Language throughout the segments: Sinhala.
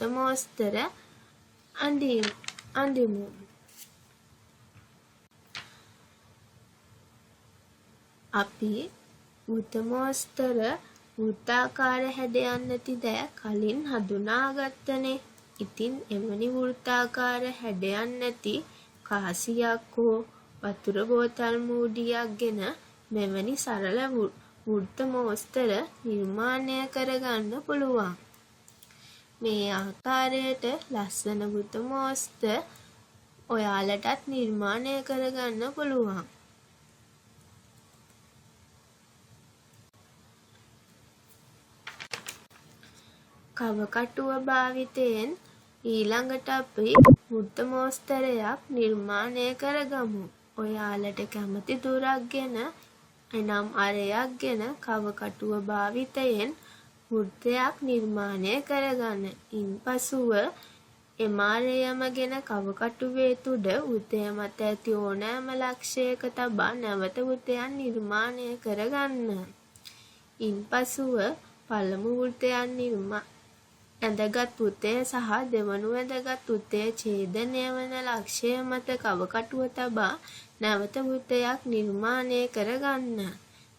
වෘත්තමෝස්තර අඳිමු. අපි වෘත්තමෝස්තර වෘත්තාකාර හැඩයක් නැති දෑ කලින් හඳුනාගත්තනේ. ඉතින් එවැනි වෘත්තාකාර හැඩයක් නැති කාසියක් හෝ වතුර බෝතල් මූඩියක් ගෙන මෙවැනි සරල වෘත්තමෝස්තර නිර්මාණය කරගන්න පුළුවන්. මේ ආකාරයට ලස්සන වෘත්තමෝස්තර ඔයාලටත් නිර්මාණය කරගන්න පුළුවන්. කවකටුව භාවිතයෙන් ඊළඟට අපි වෘත්තමෝස්තරයක් නිර්මාණය කරගමු. ඔයාලට කැමති දුරක් ගෙන එනම් අරයක් ගෙන කවකටුව භාවිතයෙන් වෘත්තයක් නිර්මාණය කරගන්න. ඉන්පසුව එම අරයම ගෙන කවකටුවේ තුඩ වෘත්තය මත ඇති ඕනෑම ලක්ෂයක තබා නැවත වෘත්තයක් නිර්මාණය කරගන්න. ඉන්පසුව පළමු වෘත්තයක් ඇඳගත් වෘත්තය සහ දෙවනු ඇඳගත් වෘත්තය ඡේදනය වන ලක්ෂය මත කවකටුව තබා නැවත වෘත්තයක් නිර්මාණය කරගන්න.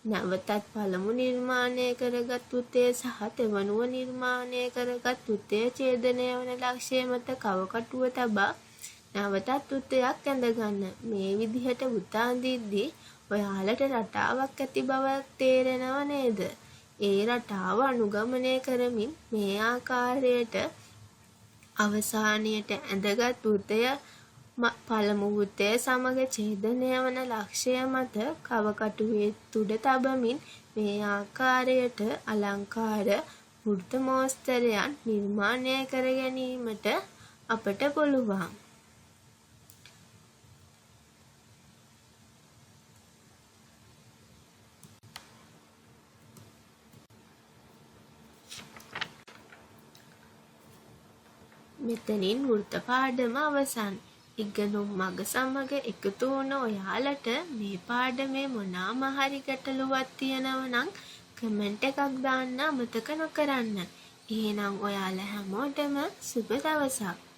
නැවතත් පළමු නිර්මාණය කරගත් වෘත්තය සහ දෙවනුව නිර්මාණය කරගත් වෘත්තය ඡේදනය වන ලක්ෂය මත කවකටුව තබා නැවතත් වෘත්තයක් ඇඳගන්න. මේ විදිහට වෘත්ත අඳිද්දී ඔයාලට රටාවක් ඇති බවක් තේරෙනව නේද? ඒ රටාව අනුගමනය කරමින් මේ ආකාරයට අවසානයට ඇඳගත් වෘත්තය පළමු වෘත්තය සමග ඡේදනය වන ලක්ෂය මත කවකටුවේ තුඩ තබමින් මේ ආකාරයට අලංකාර වෘත්තමෝස්තරයන් නිර්මාණය කර ගැනීමට අපට පුළුවන්. මෙතනින් වෘත්ත පාඩම අවසන්. ඉගෙනුම් මග සමග එකතු වුණ ඔයාලට මේ පාඩමේ මොනාම හරි ගැටලුවක් තියෙනව නම් කමෙන්ට් එකක් දාන්න අමතක නොකරන්න. එහෙනම් ඔයාලා හැමෝටම සුබ දවසක්.